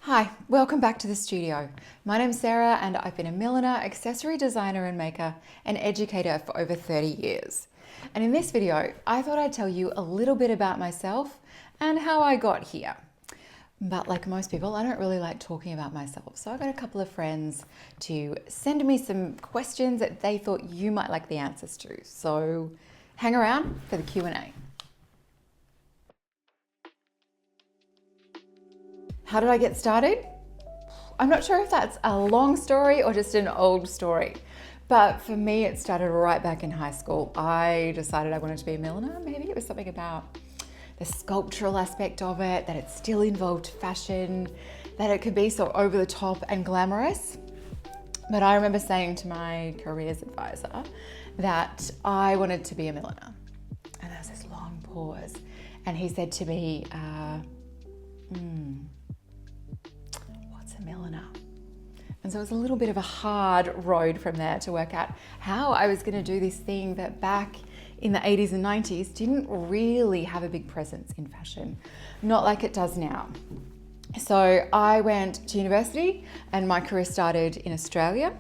Hi, welcome back to the studio. My name's Sarah and I've been a milliner, accessory designer and maker, and educator for over 30 years. And in this video, I thought I'd tell you a little bit about myself and how I got here. But like most people, I don't really like talking about myself. So I got a couple of friends to send me some questions that they thought you might like the answers to. So hang around for the Q&A. How did I get started? I'm not sure if that's a long story or just an old story, but for me, it started right back in high school. I decided I wanted to be a milliner. Maybe it was something about the sculptural aspect of it, that it still involved fashion, that it could be so over the top and glamorous. But I remember saying to my careers advisor that I wanted to be a milliner. And there was this long pause. And he said to me, what's a milliner? And so it was a little bit of a hard road from there to work out how I was going to do this thing that back in the 80s and 90s didn't really have a big presence in fashion, not like it does now. So I went to university and my career started in Australia.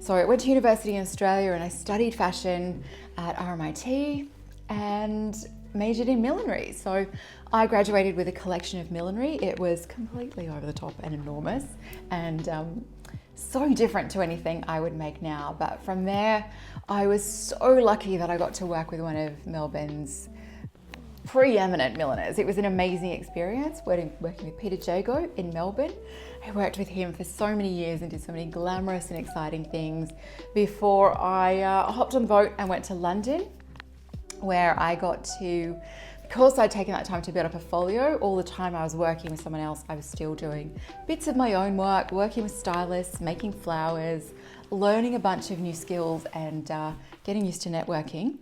So I went to university in Australia and I studied fashion at RMIT and majored in millinery. So I graduated with a collection of millinery. It was completely over the top and enormous and so different to anything I would make now. But from there, I was so lucky that I got to work with one of Melbourne's preeminent milliners. It was an amazing experience working with Peter Jago in Melbourne. I worked with him for so many years and did so many glamorous and exciting things before I hopped on the boat and went to London, where I got to, because I'd taken that time to build up a portfolio, all the time I was working with someone else, I was still doing bits of my own work, working with stylists, making flowers, learning a bunch of new skills and getting used to networking.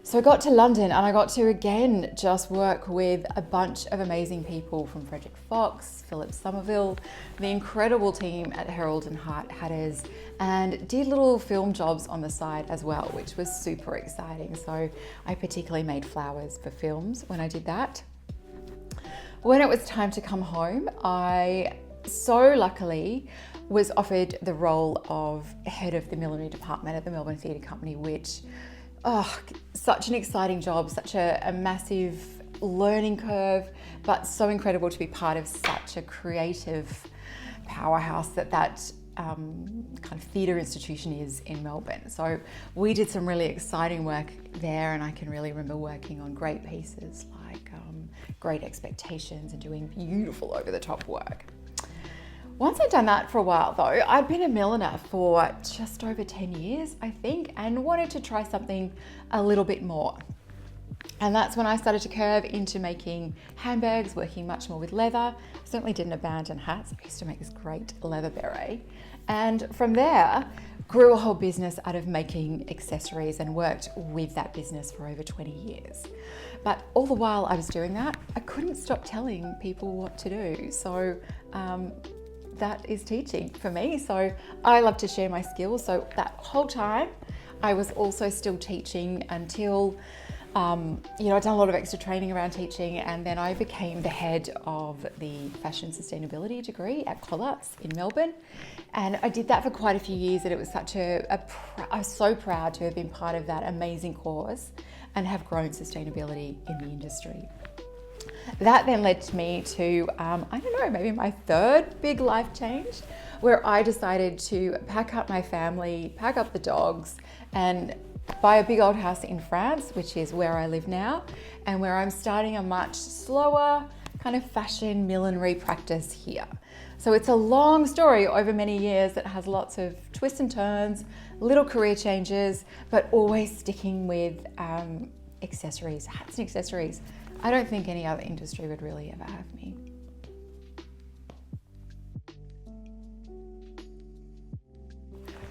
So I got to London and I got to again just work with a bunch of amazing people from Frederick Fox, Philip Somerville, the incredible team at Herald and Hatters, and did little film jobs on the side as well, which was super exciting. So I particularly made flowers for films when I did that. When it was time to come home, I so luckily was offered the role of head of the millinery department at the Melbourne Theatre Company, which such an exciting job, such a massive learning curve, but so incredible to be part of such a creative powerhouse that kind of theatre institution is in Melbourne. So we did some really exciting work there, and I can really remember working on great pieces like Great Expectations and doing beautiful over-the-top work. Once I'd done that for a while though, I'd been a milliner for just over 10 years, I think, and wanted to try something a little bit more. And that's when I started to curve into making handbags, working much more with leather. I certainly didn't abandon hats. I used to make this great leather beret. And from there, grew a whole business out of making accessories and worked with that business for over 20 years. But all the while I was doing that, I couldn't stop telling people what to do. So that is teaching for me. So I love to share my skills. So that whole time I was also still teaching until, I'd done a lot of extra training around teaching, and then I became the head of the fashion sustainability degree at Collards in Melbourne. And I did that for quite a few years, and it was such I was so proud to have been part of that amazing course and have grown sustainability in the industry. That then led me to, maybe my third big life change, where I decided to pack up my family, pack up the dogs, and buy a big old house in France, which is where I live now, and where I'm starting a much slower kind of fashion millinery practice here. So it's a long story over many years that has lots of twists and turns, little career changes, but always sticking with accessories, hats and accessories. I don't think any other industry would really ever have me.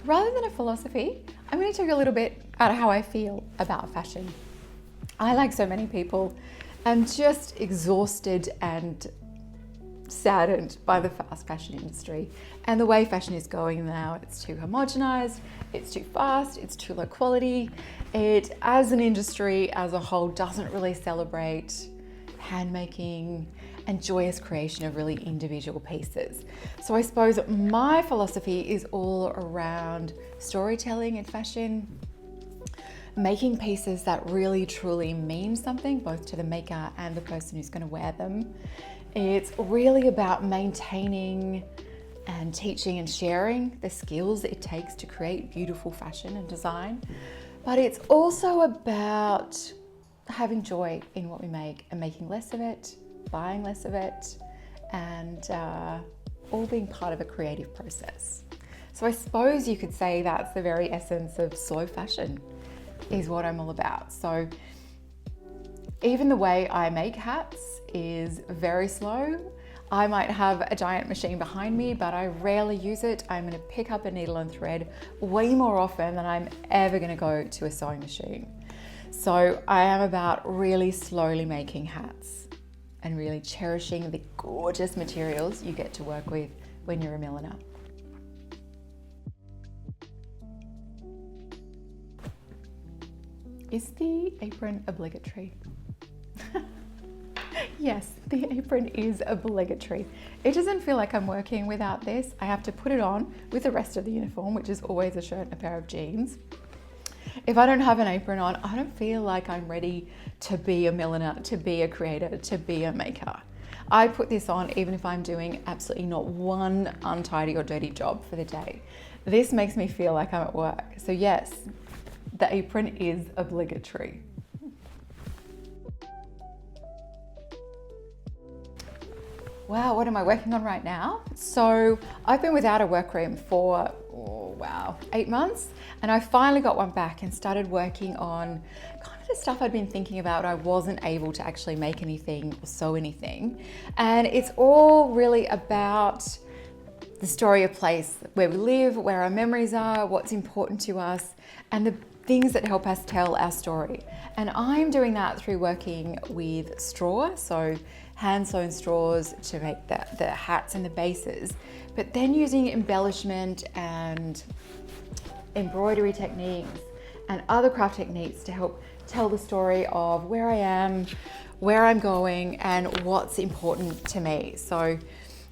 Rather than a philosophy, I'm going to talk a little bit about how I feel about fashion. I, like so many people, am just exhausted and saddened by the fast fashion industry and the way fashion is going now. It's too homogenized, it's too fast, it's too low quality. It, as an industry as a whole, doesn't really celebrate handmaking and joyous creation of really individual pieces. So I suppose my philosophy is all around storytelling in fashion, making pieces that really truly mean something, both to the maker and the person who's going to wear them. It's really about maintaining and teaching and sharing the skills it takes to create beautiful fashion and design. But it's also about having joy in what we make and making less of it, buying less of it, and all being part of a creative process. So I suppose you could say that's the very essence of slow fashion, is what I'm all about. So even the way I make hats is very slow. I might have a giant machine behind me, but I rarely use it. I'm going to pick up a needle and thread way more often than I'm ever going to go to a sewing machine. So I am about really slowly making hats and really cherishing the gorgeous materials you get to work with when you're a milliner. Is the apron obligatory? Yes, the apron is obligatory. It doesn't feel like I'm working without this. I have to put it on with the rest of the uniform, which is always a shirt and a pair of jeans. If I don't have an apron on, I don't feel like I'm ready to be a milliner, to be a creator, to be a maker. I put this on even if I'm doing absolutely not one untidy or dirty job for the day. This makes me feel like I'm at work. So yes, the apron is obligatory. Wow, what am I working on right now? So I've been without a workroom for, 8 months. And I finally got one back and started working on kind of the stuff I'd been thinking about. I wasn't able to actually make anything or sew anything. And it's all really about the story of place, where we live, where our memories are, what's important to us, and the things that help us tell our story. And I'm doing that through working with straw, so hand sewn straws to make the hats and the bases, but then using embellishment and embroidery techniques and other craft techniques to help tell the story of where I am, where I'm going, and what's important to me. So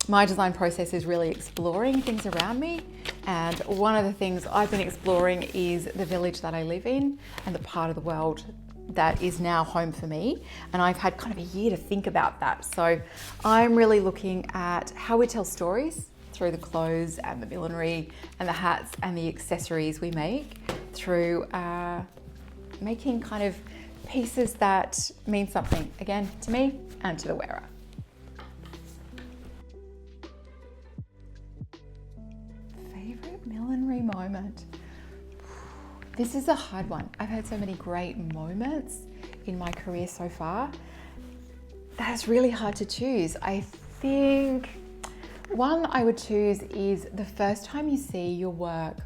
my design process is really exploring things around me, and one of the things I've been exploring is the village that I live in and the part of the world that is now home for me. And I've had kind of a year to think about that. So I'm really looking at how we tell stories through the clothes and the millinery and the hats and the accessories we make, through making kind of pieces that mean something, again, to me and to the wearer. Favorite millinery moment? This is a hard one. I've had so many great moments in my career so far that it's really hard to choose. I think one I would choose is the first time you see your work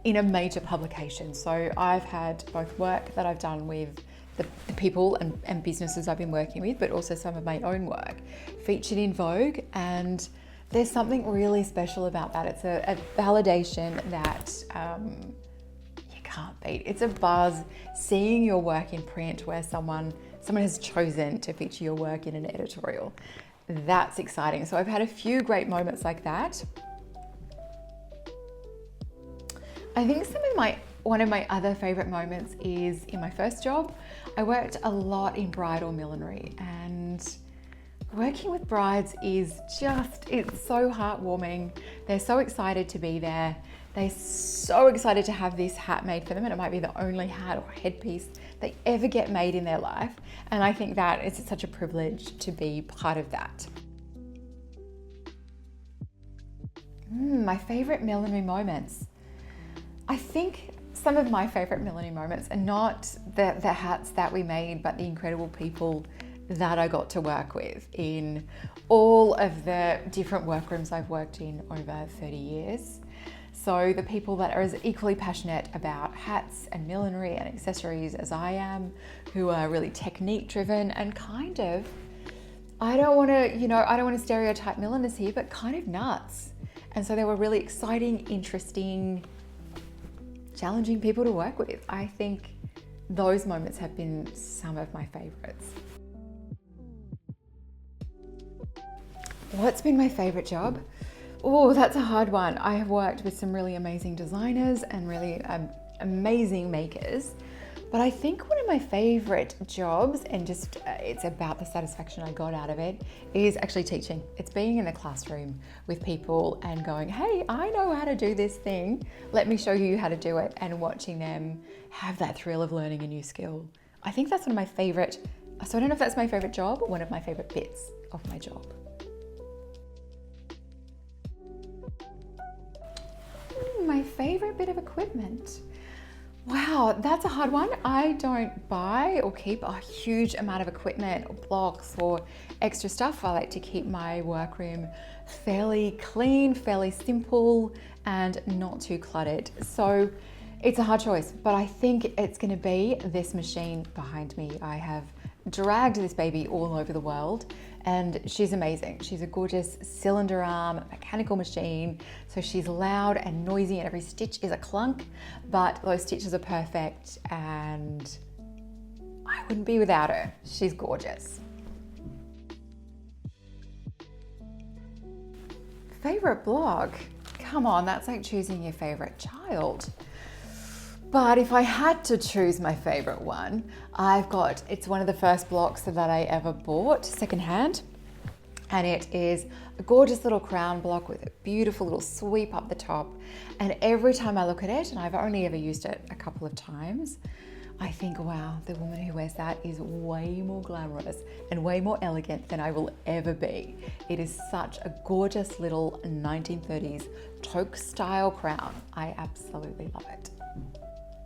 in a major publication. So I've had both work that I've done with the people and businesses I've been working with, but also some of my own work featured in Vogue. And there's something really special about that. It's a validation that you can't beat. It's a buzz seeing your work in print where someone has chosen to feature your work in an editorial. That's exciting. So I've had a few great moments like that. I think one of my other favorite moments is in my first job. I worked a lot in bridal millinery, and working with brides is it's so heartwarming. They're so excited to be there. They're so excited to have this hat made for them, and it might be the only hat or headpiece they ever get made in their life. And I think that it's such a privilege to be part of that. My favorite millinery moments. I think some of my favorite millinery moments are not the hats that we made, but the incredible people that I got to work with in all of the different workrooms I've worked in over 30 years. So the people that are as equally passionate about hats and millinery and accessories as I am, who are really technique driven and kind of, I don't want to stereotype milliners here, but kind of nuts. And so they were really exciting, interesting, challenging people to work with. I think those moments have been some of my favorites. What's been my favorite job? Oh, that's a hard one. I have worked with some really amazing designers and really amazing makers. But I think one of my favorite jobs, and just it's about the satisfaction I got out of it, is actually teaching. It's being in the classroom with people and going, hey, I know how to do this thing. Let me show you how to do it, and watching them have that thrill of learning a new skill. I think that's one of my favorite, so I don't know if that's my favorite job or one of my favorite bits of my job. My favorite bit of equipment. Wow, that's a hard one. I don't buy or keep a huge amount of equipment or blocks or extra stuff. I like to keep my workroom fairly clean, fairly simple, and not too cluttered. So it's a hard choice, but I think it's gonna be this machine behind me. I have dragged this baby all over the world, and she's amazing. She's a gorgeous cylinder arm mechanical machine. So she's loud and noisy, and every stitch is a clunk, but those stitches are perfect, and I wouldn't be without her. She's gorgeous. Favorite blog? Come on, that's like choosing your favorite child. But if I had to choose my favorite one, it's one of the first blocks that I ever bought secondhand. And it is a gorgeous little crown block with a beautiful little sweep up the top. And every time I look at it, and I've only ever used it a couple of times, I think, wow, the woman who wears that is way more glamorous and way more elegant than I will ever be. It is such a gorgeous little 1930s toque style crown. I absolutely love it.